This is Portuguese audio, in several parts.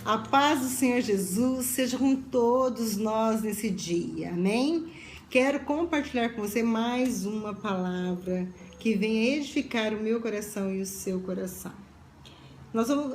A paz do Senhor Jesus seja com todos nós nesse dia, amém? Quero compartilhar com você mais uma palavra que venha edificar o meu coração e o seu coração.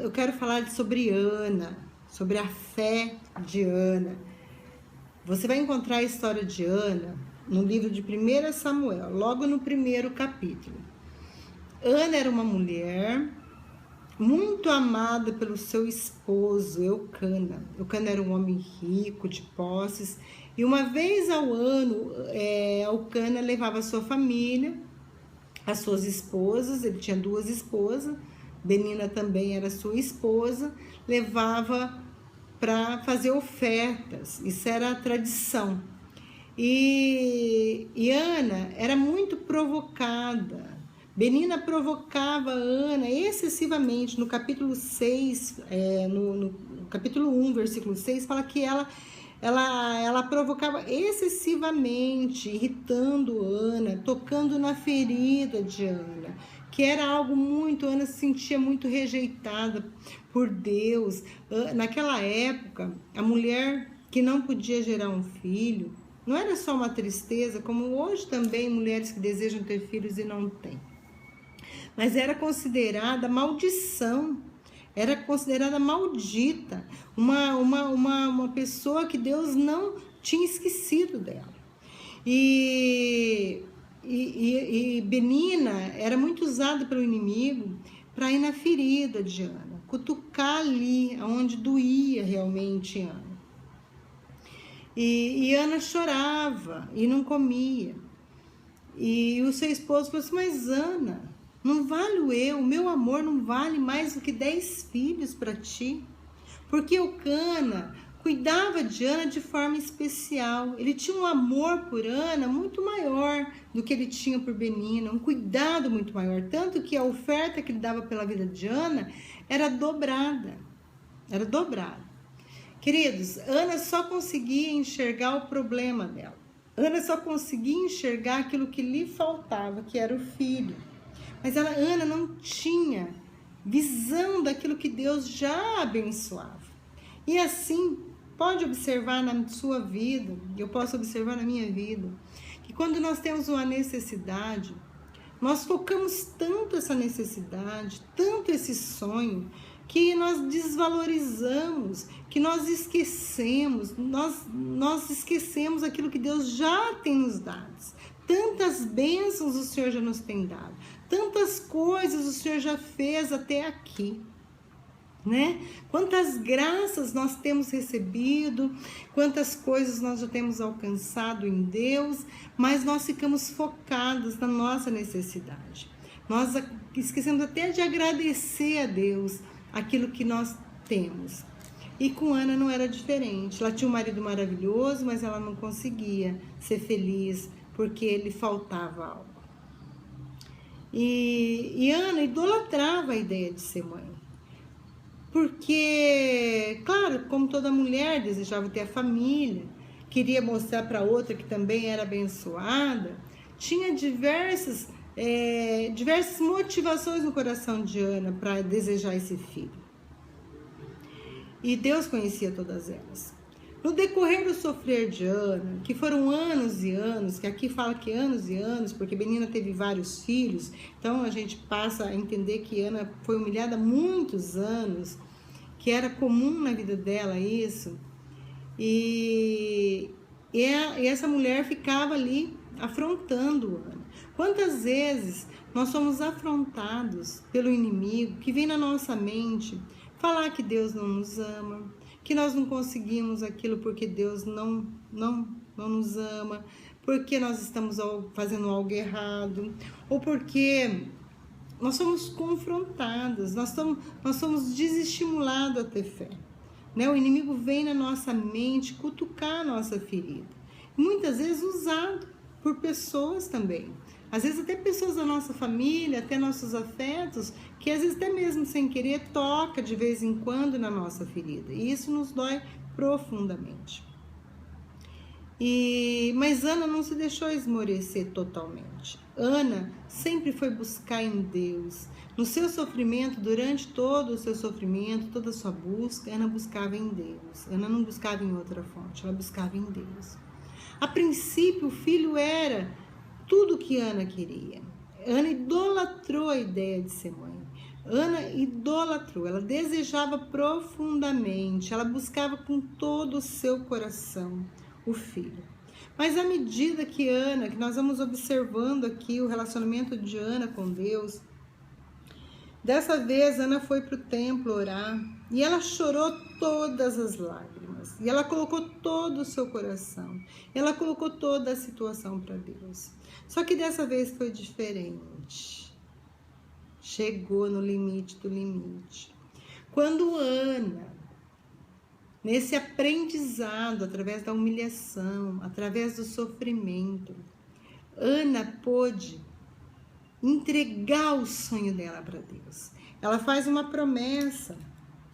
Eu quero falar sobre Ana, sobre a fé de Ana. Você vai encontrar a história de Ana no livro de 1 Samuel, logo no primeiro capítulo. Ana era uma mulher muito amada pelo seu esposo, Eucana. Eucana era um homem rico, de posses, e uma vez ao ano, Eucana levava a sua família, as suas esposas, ele tinha 2 esposas, Benina também era sua esposa, levava para fazer ofertas, isso era a tradição. E Ana era muito provocada. Benina provocava Ana excessivamente. No capítulo 6, no capítulo 1, versículo 6, fala que ela provocava excessivamente, irritando Ana, tocando na ferida de Ana, que era algo muito, Ana se sentia muito rejeitada por Deus. Naquela época, a mulher que não podia gerar um filho, não era só uma tristeza, como hoje também mulheres que desejam ter filhos e não têm. Mas era considerada maldição, era considerada maldita, uma pessoa que Deus não tinha esquecido dela. E Benina era muito usada pelo inimigo para ir na ferida de Ana, cutucar ali onde doía realmente Ana. E Ana chorava e não comia. E o seu esposo falou assim: mas Ana, não valho eu, o meu amor não vale mais do que 10 filhos para ti? Porque Eucana cuidava de Ana de forma especial. Ele tinha um amor por Ana muito maior do que ele tinha por Benina, um cuidado muito maior. Tanto que a oferta que ele dava pela vida de Ana era dobrada. Era dobrada. Queridos, Ana só conseguia enxergar o problema dela. Ana só conseguia enxergar aquilo que lhe faltava, que era o filho. Mas Ana não tinha visão daquilo que Deus já abençoava. E assim, pode observar na sua vida, eu posso observar na minha vida, que quando nós temos uma necessidade, nós focamos tanto essa necessidade, tanto esse sonho, que nós desvalorizamos, que nós esquecemos, nós esquecemos aquilo que Deus já tem nos dado. Tantas bênçãos o Senhor já nos tem dado, tantas coisas o Senhor já fez até aqui, né? Quantas graças nós temos recebido, quantas coisas nós já temos alcançado em Deus, mas nós ficamos focados na nossa necessidade. Nós esquecemos até de agradecer a Deus aquilo que nós temos. E com Ana não era diferente. Ela tinha um marido maravilhoso, mas ela não conseguia ser feliz porque lhe faltava algo. E Ana idolatrava a ideia de ser mãe. Porque, claro, como toda mulher, desejava ter a família, queria mostrar para outra que também era abençoada, tinha diversas motivações no coração de Ana para desejar esse filho. E Deus conhecia todas elas. No decorrer do sofrer de Ana, que foram anos e anos, que aqui fala que anos e anos, porque Benina teve vários filhos, então a gente passa a entender que Ana foi humilhada há muitos anos, que era comum na vida dela isso, e essa mulher ficava ali afrontando Ana. Quantas vezes nós somos afrontados pelo inimigo que vem na nossa mente falar que Deus não nos ama, que nós não conseguimos aquilo porque Deus não nos ama, porque nós estamos fazendo algo errado, ou porque nós somos confrontados, nós somos desestimulados a ter fé. Né? O inimigo vem na nossa mente cutucar a nossa ferida. Muitas vezes usado por pessoas também. Às vezes até pessoas da nossa família, até nossos afetos, que às vezes até mesmo sem querer toca de vez em quando na nossa ferida. E isso nos dói profundamente. Mas Ana não se deixou esmorecer totalmente. Ana sempre foi buscar em Deus. No seu sofrimento, durante todo o seu sofrimento, toda a sua busca, Ana buscava em Deus. Ana não buscava em outra fonte, ela buscava em Deus. A princípio, o filho era tudo que Ana queria. Ana idolatrou a ideia de ser mãe. Ana idolatrou, ela desejava profundamente, ela buscava com todo o seu coração o filho. Mas à medida que nós vamos observando aqui o relacionamento de Ana com Deus, dessa vez Ana foi para o templo orar e ela chorou todas as lágrimas. E ela colocou todo o seu coração, ela colocou toda a situação para Deus. Só que dessa vez foi diferente. Chegou no limite do limite. Quando Ana, nesse aprendizado, através da humilhação, através do sofrimento, Ana pôde entregar o sonho dela para Deus. Ela faz uma promessa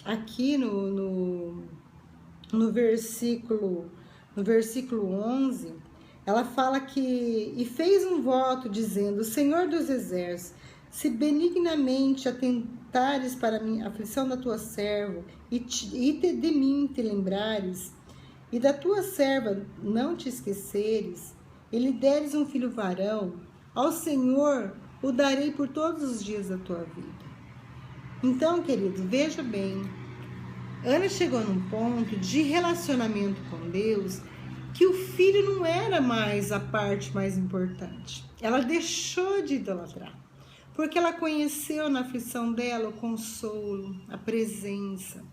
aqui no versículo 11, ela fala que, e fez um voto dizendo: Senhor dos exércitos, se benignamente atentares para a aflição da tua serva, e de mim te lembrares, e da tua serva não te esqueceres, e lhe deres um filho varão, ao Senhor o darei por todos os dias da tua vida. Então, querido, veja bem, Ana chegou num ponto de relacionamento com Deus que o filho não era mais a parte mais importante. Ela deixou de idolatrar, porque ela conheceu na aflição dela o consolo, a presença.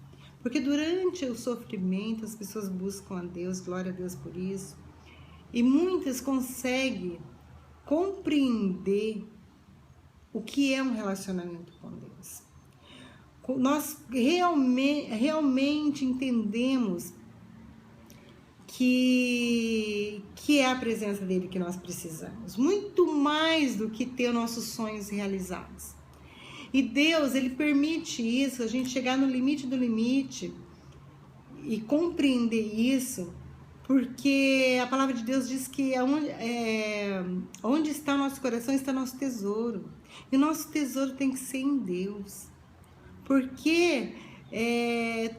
Porque durante o sofrimento as pessoas buscam a Deus, glória a Deus por isso, e muitas conseguem compreender o que é um relacionamento com Deus. Nós realmente entendemos que é a presença dele que nós precisamos, muito mais do que ter nossos sonhos realizados. E Deus, ele permite isso, a gente chegar no limite do limite e compreender isso, porque a palavra de Deus diz que onde está o nosso coração está nosso tesouro. E o nosso tesouro tem que ser em Deus. Porque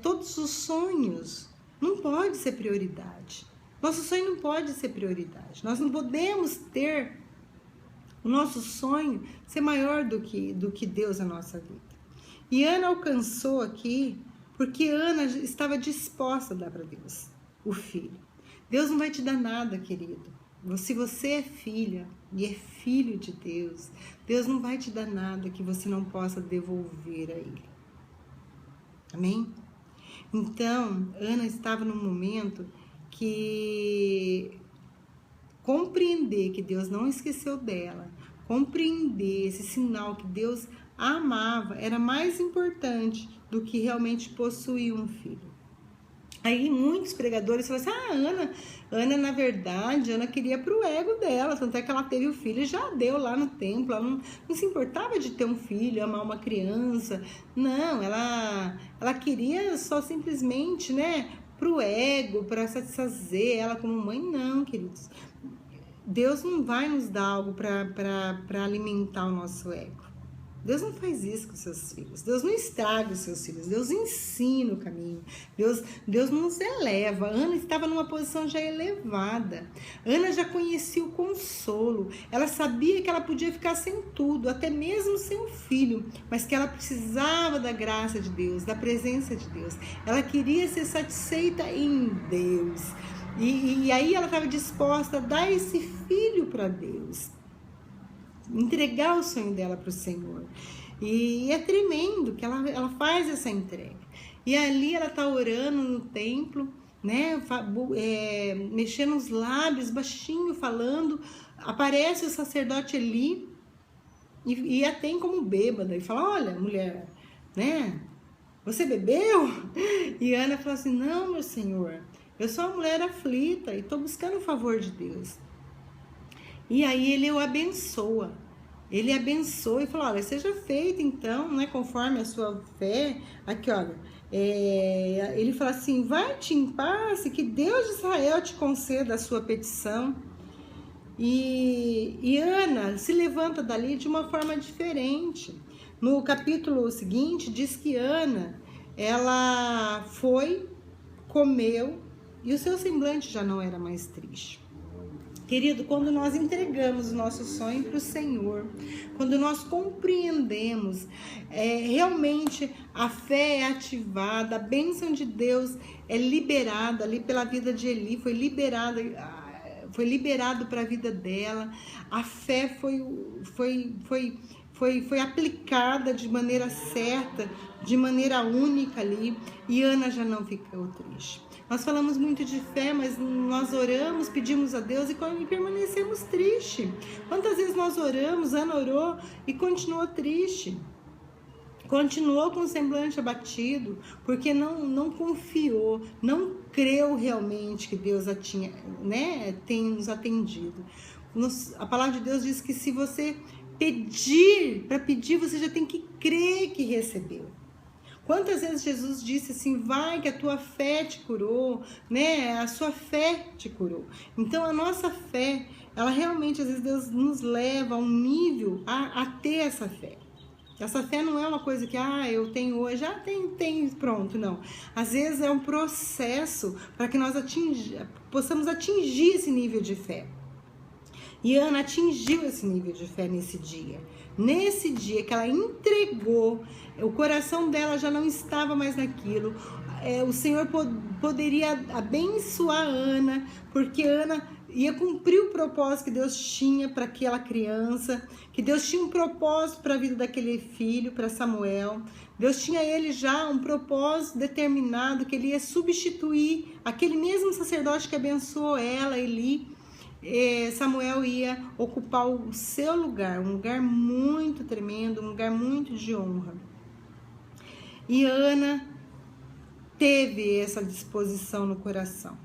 todos os sonhos não podem ser prioridade. Nosso sonho não pode ser prioridade. Nós não podemos ter o nosso sonho ser maior do que Deus na nossa vida. E Ana alcançou aqui porque Ana estava disposta a dar para Deus o filho. Deus não vai te dar nada, querido. Se você é filha e é filho de Deus, Deus não vai te dar nada que você não possa devolver a Ele. Amém? Então, Ana estava num momento que compreender que Deus não esqueceu dela, compreender esse sinal que Deus a amava, era mais importante do que realmente possuir um filho. Aí muitos pregadores falam assim: Ana, na verdade, Ana queria pro ego dela, tanto é que ela teve o filho e já deu lá no templo, ela não se importava de ter um filho, amar uma criança, não, ela queria só simplesmente, pro ego, para satisfazer ela como mãe. Não, queridos, Deus não vai nos dar algo para alimentar o nosso ego. Deus não faz isso com seus filhos. Deus não estraga os seus filhos. Deus ensina o caminho. Deus nos eleva. Ana estava numa posição já elevada. Ana já conhecia o consolo. Ela sabia que ela podia ficar sem tudo, até mesmo sem o filho, mas que ela precisava da graça de Deus, da presença de Deus. Ela queria ser satisfeita em Deus. E aí ela estava disposta a dar esse filho para Deus, entregar o sonho dela para o Senhor. E é tremendo que ela faz essa entrega. E ali ela está orando no templo, mexendo os lábios, baixinho, falando. Aparece o sacerdote ali e a tem como bêbada e fala: olha, mulher, você bebeu? E Ana fala assim: não, meu senhor, eu sou uma mulher aflita e estou buscando o favor de Deus. E aí ele o abençoa. Ele abençoa e fala: olha, seja feito então, conforme a sua fé. Aqui, olha, Ele fala assim, vai-te em paz e que Deus de Israel te conceda a sua petição. E Ana se levanta dali de uma forma diferente. No capítulo seguinte, diz que Ana, ela foi, comeu, e o seu semblante já não era mais triste. Querido, quando nós entregamos o nosso sonho para o Senhor, quando nós compreendemos, realmente a fé é ativada, a bênção de Deus é liberada ali pela vida de Eli, foi liberado para a vida dela, a fé foi aplicada de maneira certa, de maneira única ali, e Ana já não ficou triste. Nós falamos muito de fé, mas nós oramos, pedimos a Deus e permanecemos tristes. Quantas vezes nós oramos, Ana orou e continuou triste. Continuou com o semblante abatido, porque não confiou, não creu realmente que Deus tem nos atendido. A palavra de Deus diz que se você para pedir, você já tem que crer que recebeu. Quantas vezes Jesus disse assim, vai que a tua fé te curou, né? A sua fé te curou. Então a nossa fé, ela realmente, às vezes Deus nos leva a um nível a ter essa fé. Essa fé não é uma coisa que, eu tenho hoje, tem, pronto, não. Às vezes é um processo para que nós possamos atingir esse nível de fé. E Ana atingiu esse nível de fé nesse dia. Nesse dia que ela entregou, o coração dela já não estava mais naquilo. O Senhor poderia abençoar Ana, porque Ana ia cumprir o propósito que Deus tinha para aquela criança, que Deus tinha um propósito para a vida daquele filho, para Samuel. Deus tinha ele já um propósito determinado, que ele ia substituir aquele mesmo sacerdote que abençoou ela, Eli. Samuel ia ocupar o seu lugar, um lugar muito tremendo, um lugar muito de honra. E Ana teve essa disposição no coração.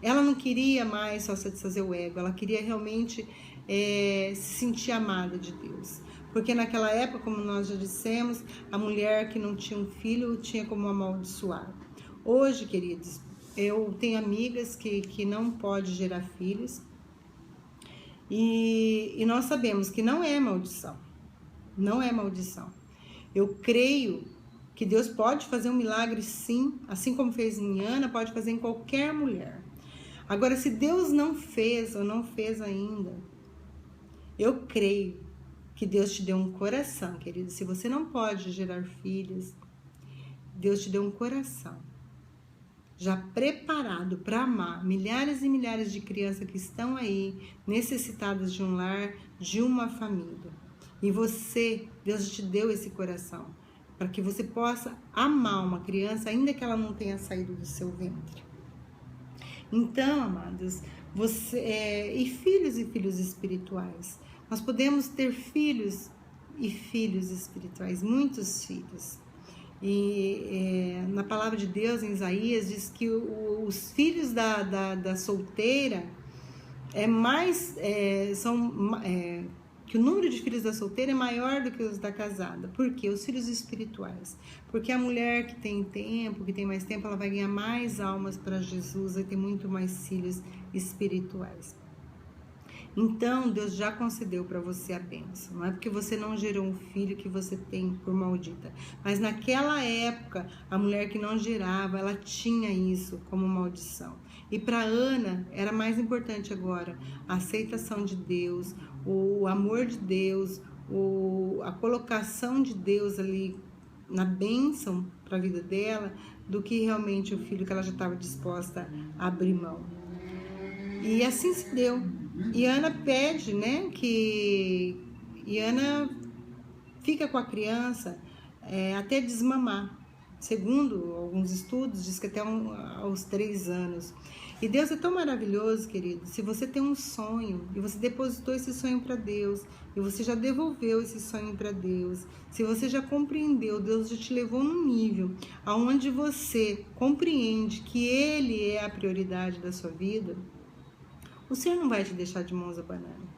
Ela não queria mais só satisfazer o ego, ela queria realmente se sentir amada de Deus. Porque naquela época, como nós já dissemos, a mulher que não tinha um filho tinha como amaldiçoar. Hoje, queridos, eu tenho amigas que não podem gerar filhos, e nós sabemos que não é maldição, não é maldição. Eu creio que Deus pode fazer um milagre sim, assim como fez em Ana, pode fazer em qualquer mulher. Agora, se Deus não fez ou não fez ainda, eu creio que Deus te deu um coração, querido. Se você não pode gerar filhos, Deus te deu um coração já preparado para amar milhares e milhares de crianças que estão aí necessitadas de um lar, de uma família. E Deus te deu esse coração para que você possa amar uma criança ainda que ela não tenha saído do seu ventre. Então, amados, e filhos espirituais. Nós podemos ter filhos e filhos espirituais, muitos filhos. E na palavra de Deus, em Isaías, diz que os filhos da solteira que o número de filhos da solteira é maior do que os da casada. Por quê? Os filhos espirituais. Porque a mulher que tem tempo, que tem mais tempo, ela vai ganhar mais almas para Jesus, vai ter muito mais filhos espirituais. Então, Deus já concedeu para você a bênção. Não é porque você não gerou um filho que você tem por maldita. Mas naquela época, a mulher que não gerava, ela tinha isso como maldição. E para Ana, era mais importante agora a aceitação de Deus, o amor de Deus, a colocação de Deus ali na bênção para a vida dela, do que realmente o filho que ela já estava disposta a abrir mão. E assim se deu. E Ana pede, né, e Ana fica com a criança até desmamar. Segundo alguns estudos, diz que até aos 3 anos. E Deus é tão maravilhoso, querido. Se você tem um sonho e você depositou esse sonho para Deus, e você já devolveu esse sonho para Deus, se você já compreendeu, Deus já te levou num nível aonde você compreende que Ele é a prioridade da sua vida, o Senhor não vai te deixar de mãos abanando.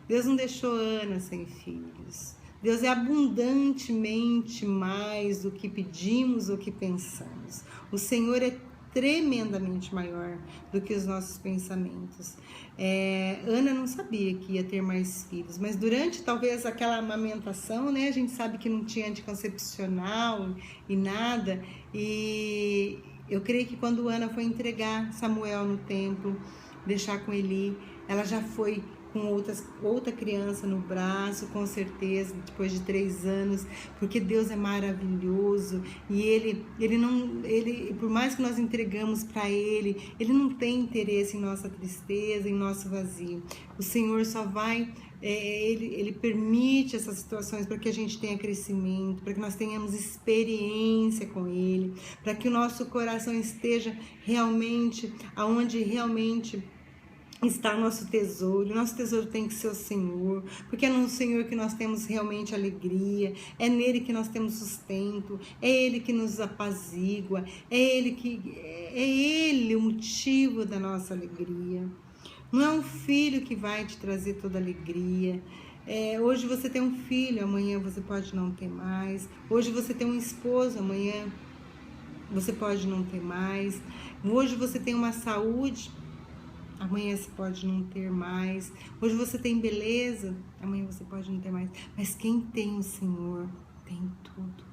Deus não deixou Ana sem filhos. Deus é abundantemente mais do que pedimos ou que pensamos. O Senhor é tremendamente maior do que os nossos pensamentos. Ana não sabia que ia ter mais filhos, mas durante talvez aquela amamentação, né, a gente sabe que não tinha anticoncepcional e nada, e eu creio que quando Ana foi entregar Samuel no templo, deixar com Eli, ela já foi com outra criança no braço, com certeza, depois de 3 anos, porque Deus é maravilhoso e ele por mais que nós entregamos para Ele não tem interesse em nossa tristeza, em nosso vazio. O Senhor só vai, Ele permite essas situações para que a gente tenha crescimento, para que nós tenhamos experiência com Ele, para que o nosso coração esteja realmente aonde realmente está o nosso tesouro. O nosso tesouro tem que ser o Senhor, porque é no Senhor que nós temos realmente alegria, é nele que nós temos sustento, é Ele que nos apazigua, é Ele o motivo da nossa alegria. Não é um filho que vai te trazer toda alegria. Hoje você tem um filho, amanhã você pode não ter mais. Hoje você tem um esposo, amanhã você pode não ter mais. Hoje você tem uma saúde, amanhã você pode não ter mais. Hoje você tem beleza, amanhã você pode não ter mais. Mas quem tem o Senhor tem tudo.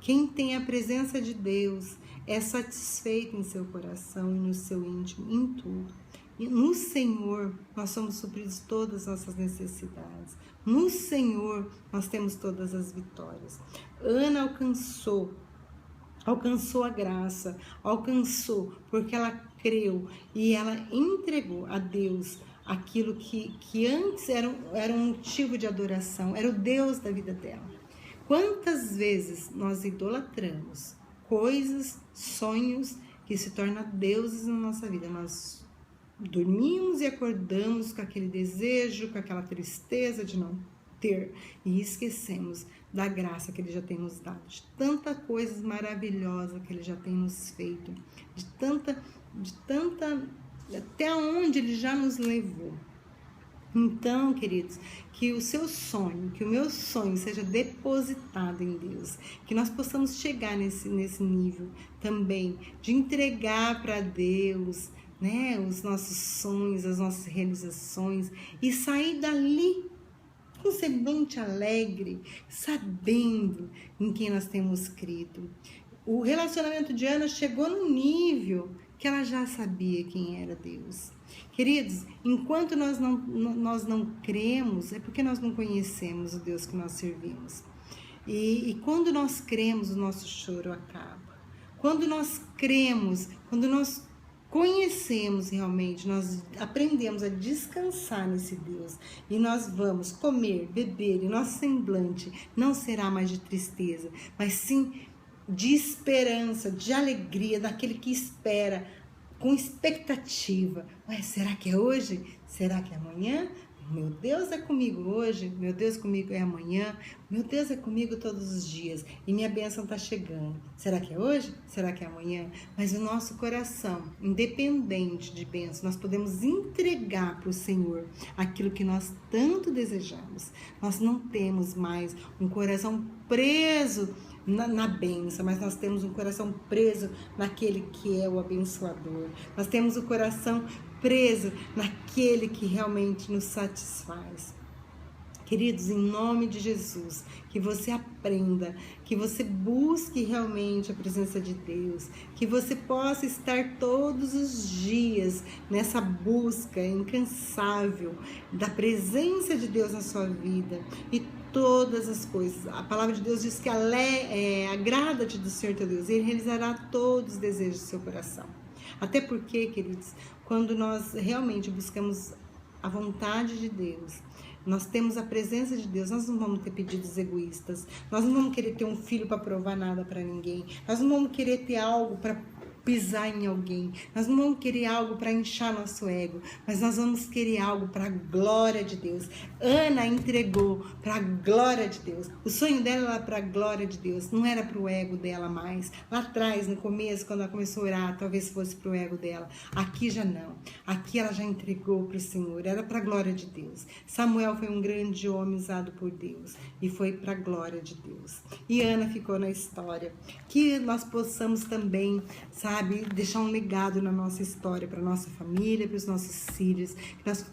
Quem tem a presença de Deus é satisfeito em seu coração e no seu íntimo, em tudo. E no Senhor nós somos supridos todas as nossas necessidades. No Senhor nós temos todas as vitórias. Ana alcançou a graça, alcançou porque ela creu e ela entregou a Deus aquilo que antes era um motivo de adoração, era o Deus da vida dela. Quantas vezes nós idolatramos coisas, sonhos que se tornam deuses na nossa vida? Nós dormimos e acordamos com aquele desejo, com aquela tristeza de não ter e esquecemos da graça que Ele já tem nos dado, de tanta coisa maravilhosa que Ele já tem nos feito, de tanta até onde Ele já nos levou. Então, queridos, que o seu sonho, que o meu sonho seja depositado em Deus, que nós possamos chegar nesse nível também de entregar para Deus, né, os nossos sonhos, as nossas realizações e sair dali com um semblante alegre, sabendo em quem nós temos crido. O relacionamento de Ana chegou no nível que ela já sabia quem era Deus. Queridos, enquanto nós não cremos, é porque nós não conhecemos o Deus que nós servimos. E quando nós cremos, o nosso choro acaba. Quando nós cremos, quando nós conhecemos realmente, nós aprendemos a descansar nesse Deus e nós vamos comer, beber e nosso semblante não será mais de tristeza, mas sim de esperança, de alegria, daquele que espera com expectativa. Ué, será que é hoje? Será que é amanhã? Meu Deus é comigo hoje, meu Deus comigo é amanhã, meu Deus é comigo todos os dias e minha bênção está chegando. Será que é hoje? Será que é amanhã? Mas o nosso coração, independente de bênção, nós podemos entregar para o Senhor aquilo que nós tanto desejamos. Nós não temos mais um coração preso na bênção, mas nós temos um coração preso naquele que é o abençoador. Nós temos o coração preso naquele que realmente nos satisfaz. Queridos, em nome de Jesus, que você aprenda, que você busque realmente a presença de Deus, que você possa estar todos os dias nessa busca incansável da presença de Deus na sua vida e todas as coisas. A palavra de Deus diz que agrada-te do Senhor teu Deus e Ele realizará todos os desejos do seu coração. Até porque, queridos, quando nós realmente buscamos a vontade de Deus, nós temos a presença de Deus, nós não vamos ter pedidos egoístas, nós não vamos querer ter um filho para provar nada para ninguém, nós não vamos querer ter algo para pisar em alguém, nós não vamos querer algo para inchar nosso ego, mas nós vamos querer algo para a glória de Deus. Ana entregou para a glória de Deus. O sonho dela era para a glória de Deus, não era para o ego dela mais. Lá atrás, no começo, quando ela começou a orar, talvez fosse para o ego dela. Aqui já não. Aqui ela já entregou para o Senhor, era para a glória de Deus. Samuel foi um grande homem usado por Deus e foi para a glória de Deus. E Ana ficou na história. Que nós possamos também, sabe, deixar um legado na nossa história, para nossa família, para os nossos filhos, que nós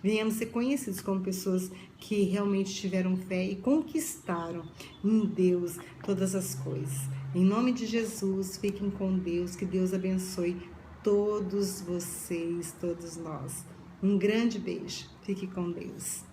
venhamos ser conhecidos como pessoas que realmente tiveram fé e conquistaram em Deus todas as coisas. Em nome de Jesus, fiquem com Deus, que Deus abençoe todos vocês, todos nós. Um grande beijo, fique com Deus.